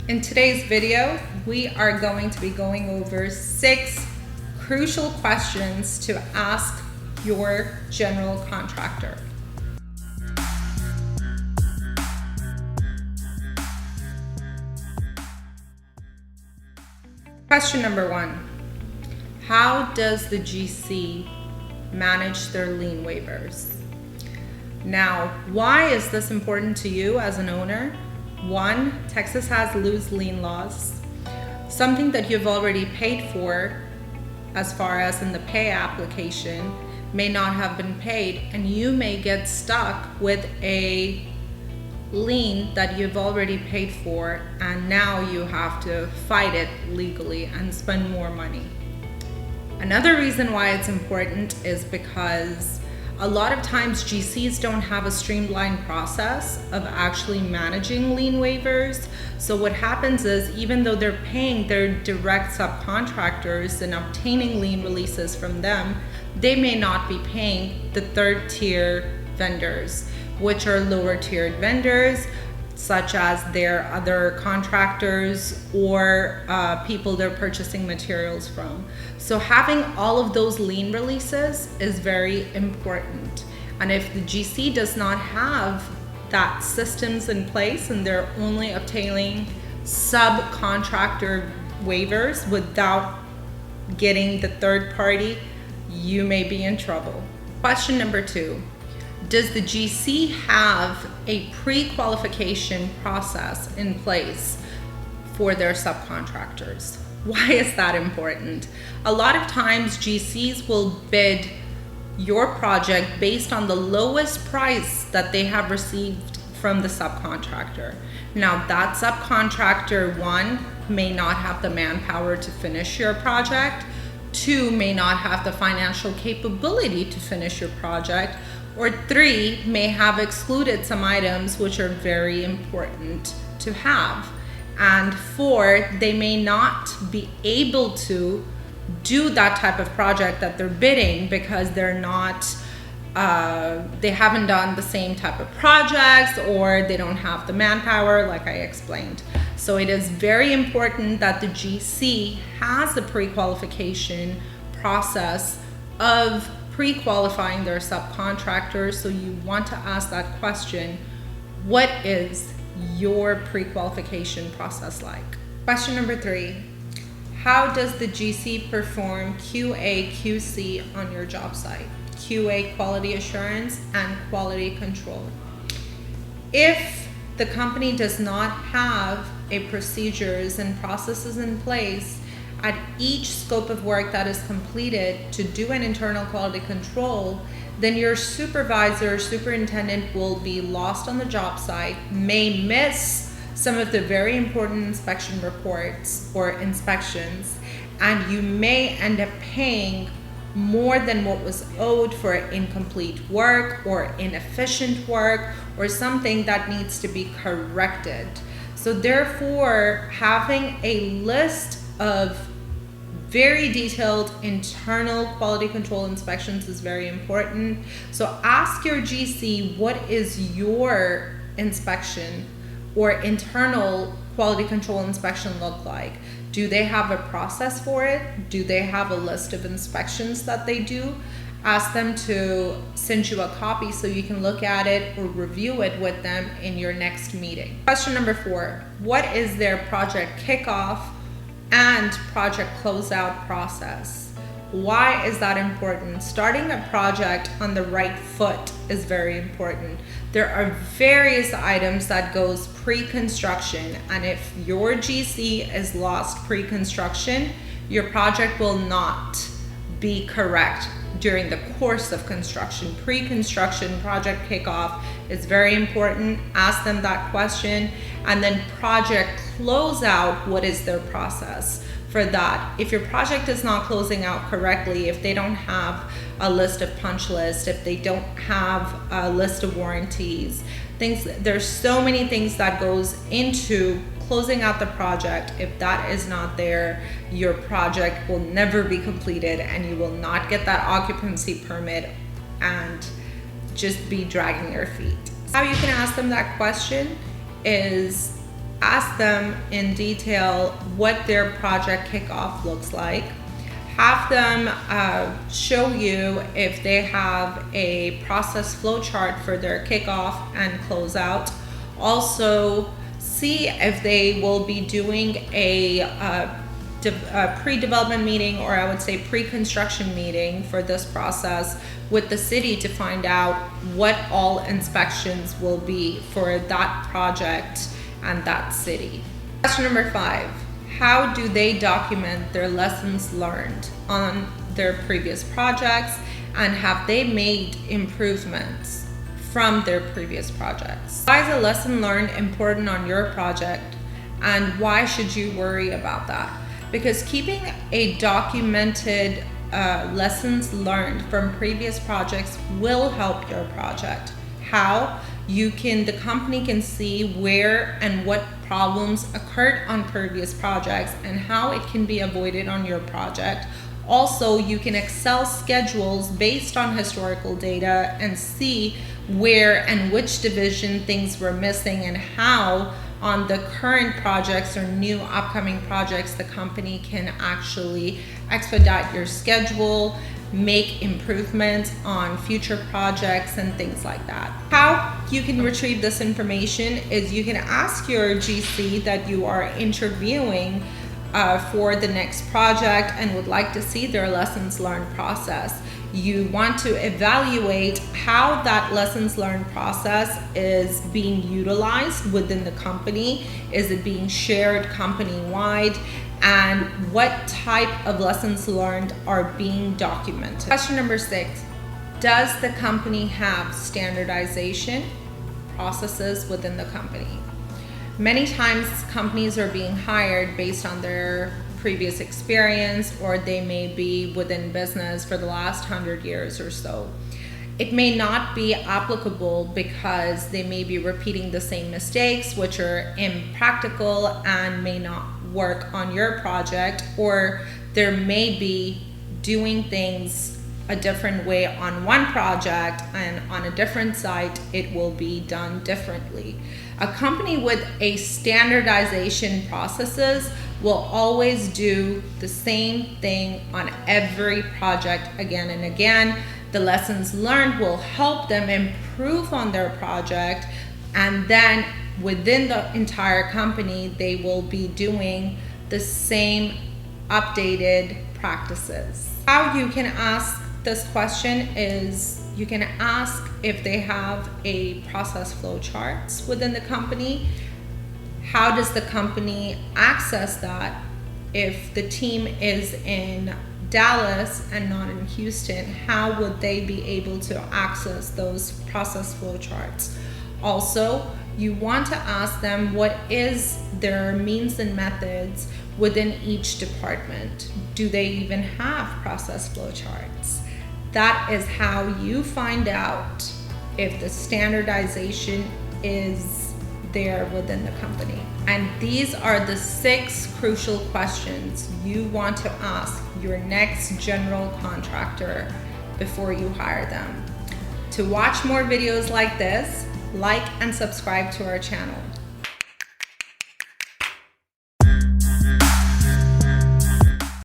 In today's video, we are going to be going over 6 crucial questions to ask your general contractor. Question number 1. How does the GC manage their lien waivers? Now, why is this important to you as an owner? 1, Texas has loose lien laws. Something that you've already paid for, as far as in the pay application, may not have been paid, and you may get stuck with a lien that you've already paid for, and now you have to fight it legally and spend more money. Another reason why it's important is because a lot of times GCs don't have a streamlined process of actually managing lien waivers. So what happens is, even though they're paying their direct subcontractors and obtaining lien releases from them, they may not be paying the third tier vendors, which are lower tiered vendors, such as their other contractors or people they're purchasing materials from. So having all of those lien releases is very important. And if the GC does not have that systems in place and they're only obtaining subcontractor waivers without getting the third party, you may be in trouble. Question number 2. Does the GC have a pre-qualification process in place for their subcontractors? Why is that important? A lot of times GCs will bid your project based on the lowest price that they have received from the subcontractor. Now, that subcontractor, 1, may not have the manpower to finish your project, 2, may not have the financial capability to finish your project, or 3, may have excluded some items which are very important to have. And 4, they may not be able to do that type of project that they're bidding because they're not, they haven't done the same type of projects, or they don't have the manpower, like I explained. So it is very important that the GC has a pre-qualification process of pre-qualifying their subcontractors. So you want to ask that question: what is your pre-qualification process like? Question number 3. How does the GC perform QA, QC on your job site? QA, quality assurance, and quality control. If the company does not have a procedures and processes in place at each scope of work that is completed to do an internal quality control, then your supervisor, superintendent will be lost on the job site, may miss some of the very important inspection reports or inspections, and you may end up paying more than what was owed for incomplete work or inefficient work or something that needs to be corrected. So therefore, having a list of very detailed internal quality control inspections is very important. So ask your GC, what is your inspection or internal quality control inspection look like? Do they have a process for it? Do they have a list of inspections that they do? Ask them to send you a copy so you can look at it or review it with them in your next meeting. Question number 4. What is their project kickoff and project closeout process? Why is that important? Starting a project on the right foot is very important. There are various items that goes pre-construction, and if your GC is lost pre-construction, your project will not be correct during the course of construction. Pre-construction project kickoff is very important. Ask them that question. And then project closeout, what is their process for that? If your project is not closing out correctly, if they don't have a list of punch lists, if they don't have a list of warranties, there's so many things that goes into closing out the project. If that is not there, your project will never be completed and you will not get that occupancy permit and just be dragging your feet. How you can ask them that question is Ask them in detail what their project kickoff looks like. Have them show you if they have a process flow chart for their kickoff and closeout. Also, see if they will be doing a pre-development meeting, or I would say pre-construction meeting for this process with the city to find out what all inspections will be for that project and that city. Question number 5. How do they document their lessons learned on their previous projects, and have they made improvements from their previous projects? Why is a lesson learned important on your project, and why should you worry about that? Because keeping a documented lessons learned from previous projects will help your project. How? The company can see where and what problems occurred on previous projects and how it can be avoided on your project. Also, you can Excel schedules based on historical data and see where and which division things were missing, and how on the current projects or new upcoming projects the company can actually expedite your schedule, make improvements on future projects and things like that. How you can retrieve this information is you can ask your GC that you are interviewing for the next project and would like to see their lessons learned process. You want to evaluate how that lessons learned process is being utilized within the company. Is it being shared company-wide? And what type of lessons learned are being documented? Question number 6. Does the company have standardization processes within the company? Many times companies are being hired based on their previous experience, or they may be within business for the last 100 years or so. It may not be applicable because they may be repeating the same mistakes, which are impractical and may not work on your project, or there may be doing things a different way on one project, and on a different site it will be done differently. A company with a standardization processes will always do the same thing on every project again and again. The lessons learned will help them improve on their project, and then within the entire company they will be doing the same updated practices. How you can ask this question is you can ask if they have a process flow charts within the company. How does the company access that? If the team is in Dallas and not in Houston, how would they be able to access those process flow charts? Also, you want to ask them what is their means and methods within each department. Do they even have process flow charts? That is how you find out if the standardization is there within the company. And these are the 6 crucial questions you want to ask your next general contractor before you hire them. To watch more videos like this, like and subscribe to our channel.